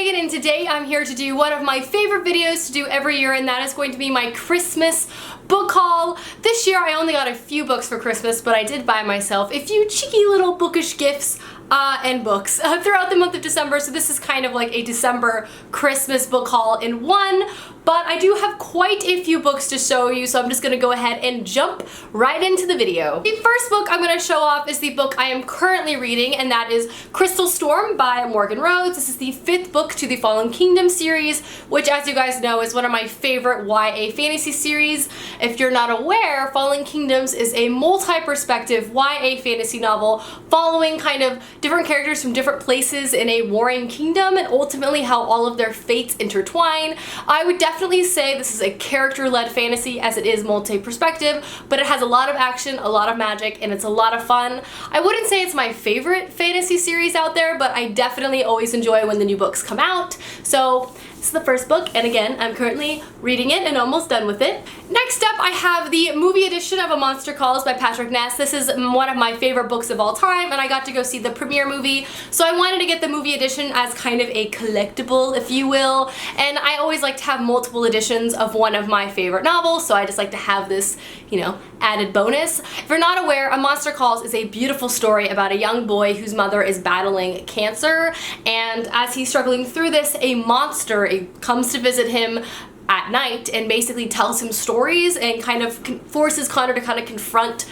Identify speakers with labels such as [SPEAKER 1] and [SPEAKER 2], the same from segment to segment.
[SPEAKER 1] Megan, and today I'm here to do one of my favorite videos to do every year, and that is going to be my Christmas book haul. This year I only got a few books for Christmas, but I did buy myself a few cheeky little bookish gifts and books throughout the month of December, so this is kind of like a December Christmas book haul in one. But I do have quite a few books to show you, so I'm just gonna go ahead and jump right into the video. The first book I'm gonna show off is the book I am currently reading, and that is Crystal Storm by Morgan Rhodes. This is the 5th book to the Fallen Kingdom series, which, as you guys know, is one of my favorite YA fantasy series. If you're not aware, Fallen Kingdoms is a multi-perspective YA fantasy novel following kind of different characters from different places in a warring kingdom and ultimately how all of their fates intertwine. I would definitely say this is a character-led fantasy as it is multi-perspective, but it has a lot of action, a lot of magic, and it's a lot of fun. I wouldn't say it's my favorite fantasy series out there, but I definitely always enjoy when the new books come out. So this is the first book, and again, I'm currently reading it and almost done with it. Next up, I have the movie edition of A Monster Calls by Patrick Ness. This is one of my favorite books of all time, and I got to go see the premiere movie, so I wanted to get the movie edition as kind of a collectible, if you will, and I always like to have multiple editions of one of my favorite novels, so I just like to have this, you know, added bonus. If you're not aware, A Monster Calls is a beautiful story about a young boy whose mother is battling cancer, and as he's struggling through this, a monster comes to visit him at night and basically tells him stories and kind of forces Connor to kind of confront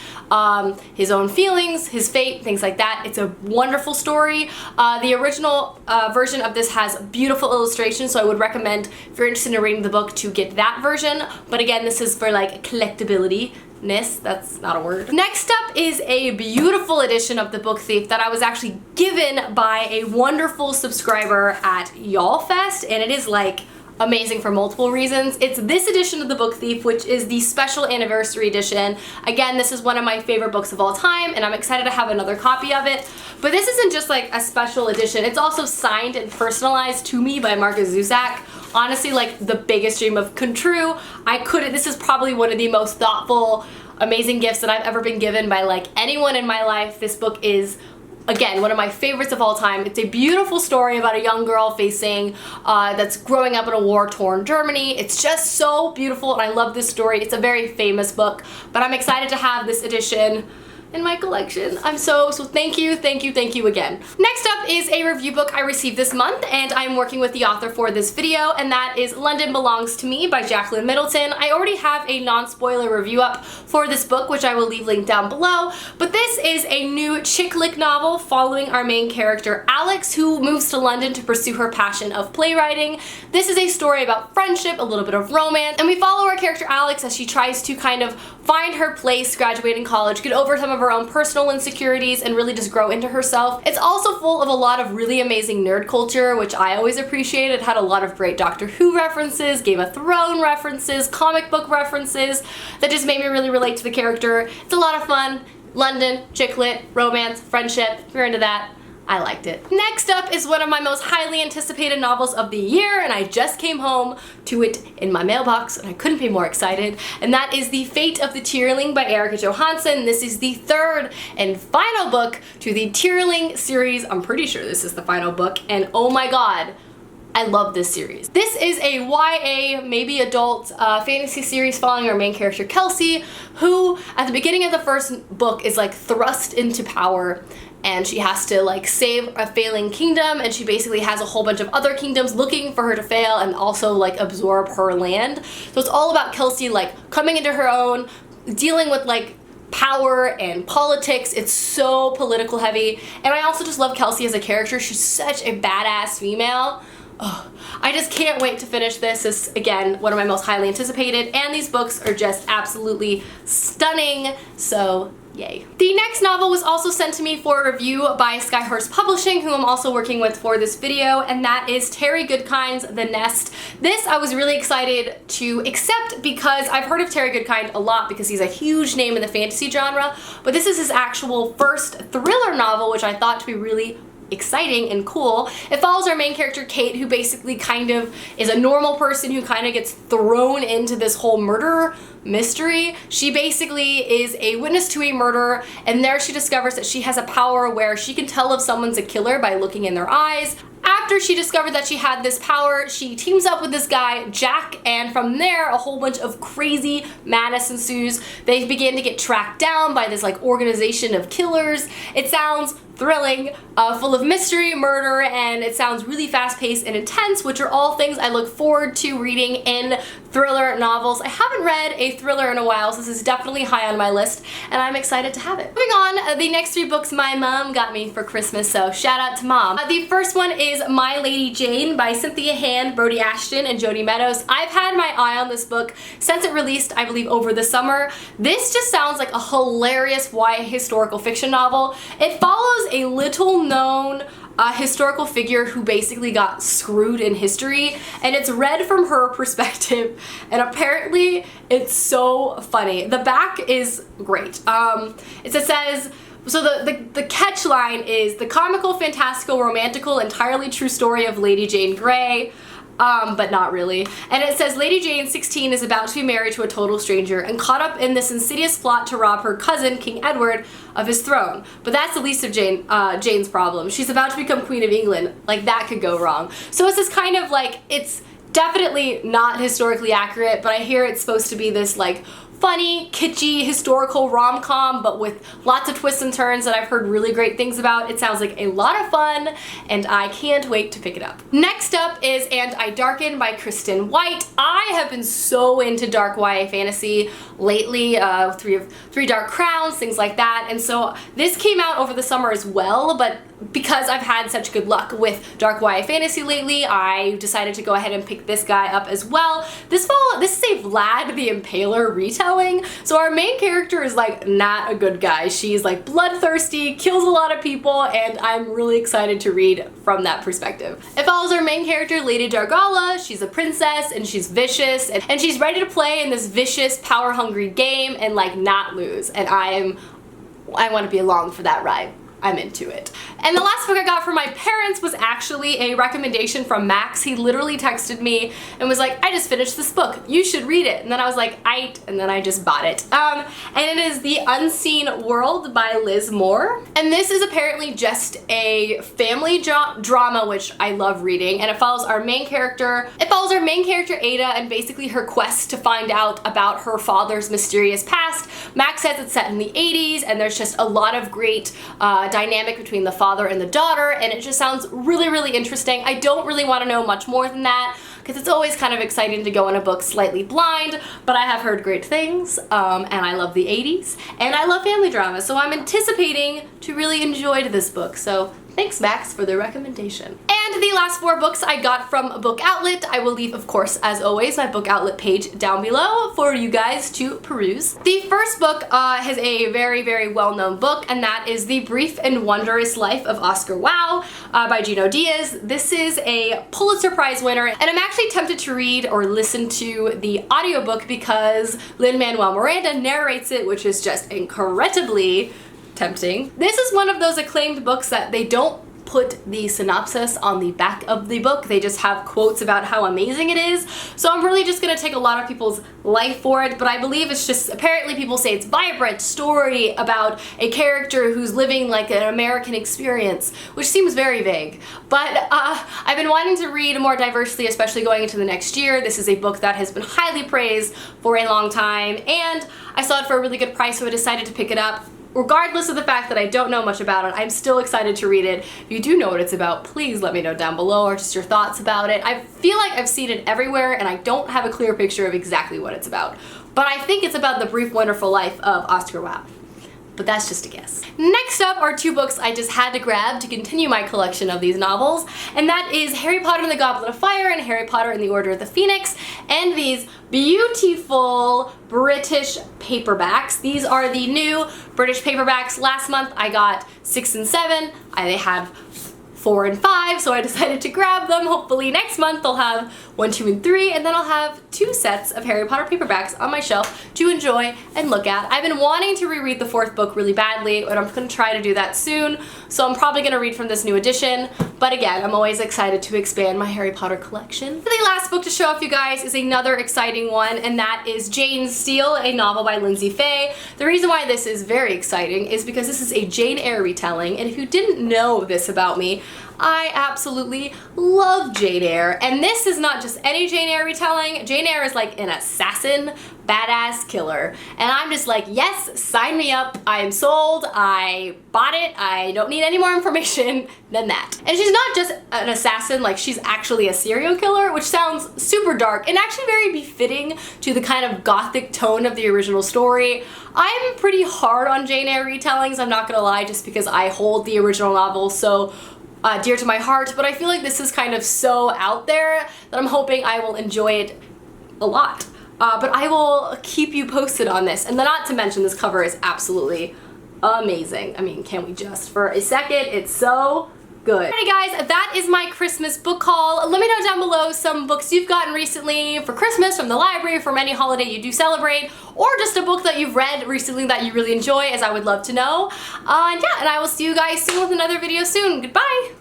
[SPEAKER 1] his own feelings, his fate, things like that. It's a wonderful story. The original version of this has beautiful illustrations, so I would recommend, if you're interested in reading the book, to get that version. But again, this is for like collectability. That's not a word. Next up is a beautiful edition of The Book Thief that I was actually given by a wonderful subscriber at Y'all Fest, and it is like amazing for multiple reasons. It's this edition of The Book Thief, which is the special anniversary edition. Again, this is one of my favorite books of all time, and I'm excited to have another copy of it. But this isn't just like a special edition, it's also signed and personalized to me by Marcus Zusak. Honestly, like the biggest dream have come true. This is probably one of the most thoughtful, amazing gifts that I've ever been given by like anyone in my life. This book is, again, one of my favorites of all time. It's a beautiful story about a young girl that's growing up in a war-torn Germany. It's just so beautiful, and I love this story. It's a very famous book, but I'm excited to have this edition in my collection. I'm so thank you again. Next up is a review book I received this month, and I'm working with the author for this video, and that is London Belongs to Me by Jacqueline Middleton. I already have a non-spoiler review up for this book, which I will leave linked down below, but this is a new chick lit novel following our main character Alex, who moves to London to pursue her passion of playwriting. This is a story about friendship, a little bit of romance, and we follow our character Alex as she tries to kind of find her place, graduating college, get over some of her own personal insecurities, and really just grow into herself. It's also full of a lot of really amazing nerd culture, which I always appreciate. It had a lot of great Doctor Who references, Game of Thrones references, comic book references that just made me really relate to the character. It's a lot of fun. London, chick lit, romance, friendship. If you're into that, I liked it. Next up is one of my most highly anticipated novels of the year, and I just came home to it in my mailbox, and I couldn't be more excited, and that is The Fate of the Tearling by Erika Johansen. This is the 3rd and final book to the Tearling series. I'm pretty sure this is the final book, and oh my god, I love this series. This is a YA, maybe adult fantasy series following our main character Kelsey, who at the beginning of the first book is like thrust into power, and she has to like save a failing kingdom, and she basically has a whole bunch of other kingdoms looking for her to fail and also like absorb her land. So it's all about Kelsey like coming into her own, dealing with like power and politics. It's so political heavy, and I also just love Kelsey as a character. She's such a badass female. Oh, I just can't wait to finish this. This is, again, one of my most highly anticipated, and these books are just absolutely stunning, so yay. The next novel was also sent to me for a review by Skyhorse Publishing, who I'm also working with for this video, and that is Terry Goodkind's The Nest. This I was really excited to accept because I've heard of Terry Goodkind a lot because he's a huge name in the fantasy genre, but this is his actual first thriller novel, which I thought to be really exciting and cool. It follows our main character Kate, who basically kind of is a normal person who kind of gets thrown into this whole murder mystery. She basically is a witness to a murder, and there she discovers that she has a power where she can tell if someone's a killer by looking in their eyes. After she discovered that she had this power, she teams up with this guy, Jack, and from there, a whole bunch of crazy madness ensues. They begin to get tracked down by this like organization of killers. It sounds thrilling, full of mystery, murder, and it sounds really fast-paced and intense, which are all things I look forward to reading in thriller novels. I haven't read a thriller in a while, so this is definitely high on my list, and I'm excited to have it. Moving on, the next 3 books my mom got me for Christmas, so shout out to mom. The first one is My Lady Jane by Cynthia Hand, Brody Ashton, and Jody Meadows. I've had my eye on this book since it released, I believe, over the summer. This just sounds like a hilarious YA historical fiction novel. It follows a little known historical figure who basically got screwed in history, and it's read from her perspective, and apparently it's so funny. The back is great. It says, so the catch line is the comical, fantastical, romantical, entirely true story of Lady Jane Grey. But not really. And it says Lady Jane, 16, is about to be married to a total stranger and caught up in this insidious plot to rob her cousin, King Edward, of his throne. But that's the least of Jane's problem. She's about to become Queen of England. Like, that could go wrong. So it's this kind of like, it's definitely not historically accurate, but I hear it's supposed to be this like funny, kitschy, historical rom-com, but with lots of twists and turns that I've heard really great things about. It sounds like a lot of fun, and I can't wait to pick it up. Next up is And I Darken by Kristen White. I have been so into dark YA fantasy lately, Three Dark Crowns, things like that, and so this came out over the summer as well, but because I've had such good luck with dark YA fantasy lately, I decided to go ahead and pick this guy up as well. This is a Vlad the Impaler retelling, so our main character is like not a good guy. She's like bloodthirsty, kills a lot of people, and I'm really excited to read from that perspective. It follows our main character, Lady Dargala. She's a princess and she's vicious, and she's ready to play in this vicious, power-hungry game and like not lose, and I want to be along for that ride. I'm into it. And the last book I got from my parents was actually a recommendation from Max. He literally texted me and was like, I just finished this book, you should read it. And then I was like, and then I just bought it. And it is The Unseen World by Liz Moore. And this is apparently just a family drama, which I love reading, and it follows our main character. Ada, and basically her quest to find out about her father's mysterious past. Max says it's set in the 80s, and there's just a lot of great dynamic between the father and the daughter, and it just sounds really, really interesting. I don't really want to know much more than that, because it's always kind of exciting to go in a book slightly blind, but I have heard great things, and I love the 80s, and I love family drama, so I'm anticipating to really enjoy this book, so thanks Max for the recommendation. And the last 4 books I got from Book Outlet. I will leave, of course, as always, my Book Outlet page down below for you guys to peruse. The first book has a very, very well-known book, and that is The Brief and Wondrous Life of Oscar Wilde by Gino Diaz. This is a Pulitzer Prize winner, and I'm actually tempted to read or listen to the audiobook because Lin-Manuel Miranda narrates it, which is just incredibly tempting. This is one of those acclaimed books that they don't put the synopsis on the back of the book. They just have quotes about how amazing it is. So I'm really just gonna take a lot of people's life for it, but I believe it's just, apparently people say it's vibrant story about a character who's living like an American experience, which seems very vague. But I've been wanting to read more diversely, especially going into the next year. This is a book that has been highly praised for a long time, and I saw it for a really good price, so I decided to pick it up. Regardless of the fact that I don't know much about it, I'm still excited to read it. If you do know what it's about, please let me know down below, or just your thoughts about it. I feel like I've seen it everywhere, and I don't have a clear picture of exactly what it's about. But I think it's about the brief, wonderful life of Oscar Wilde. But that's just a guess. Next up are 2 books I just had to grab to continue my collection of these novels, and that is Harry Potter and the Goblet of Fire and Harry Potter and the Order of the Phoenix, and these beautiful British paperbacks. These are the new British paperbacks. Last month I got 6 and 7. They had 4 and 5, so I decided to grab them. Hopefully next month I'll have 1, 2, and 3, and then I'll have 2 sets of Harry Potter paperbacks on my shelf to enjoy and look at. I've been wanting to reread the 4th book really badly, and I'm going to try to do that soon, so I'm probably going to read from this new edition, but again, I'm always excited to expand my Harry Potter collection. The last book to show off you guys is another exciting one, and that is Jane Steele, a novel by Lindsay Fay. The reason why this is very exciting is because this is a Jane Eyre retelling, and if you didn't know this about me, I absolutely love Jane Eyre, and this is not just any Jane Eyre retelling. Jane Eyre is like an assassin, badass killer, and I'm just like, yes, sign me up. I am sold. I bought it. I don't need any more information than that. And she's not just an assassin, like she's actually a serial killer, which sounds super dark and actually very befitting to the kind of gothic tone of the original story. I'm pretty hard on Jane Eyre retellings, I'm not gonna lie, just because I hold the original novel so dear to my heart, but I feel like this is kind of so out there that I'm hoping I will enjoy it a lot. But I will keep you posted on this, and not to mention this cover is absolutely amazing. I mean, can we just for a second? It's so good. Alrighty guys, that is my Christmas book haul. Let me know down below some books you've gotten recently for Christmas from the library, from any holiday you do celebrate, or just a book that you've read recently that you really enjoy, as I would love to know. And yeah, and I will see you guys soon with another video soon. Goodbye!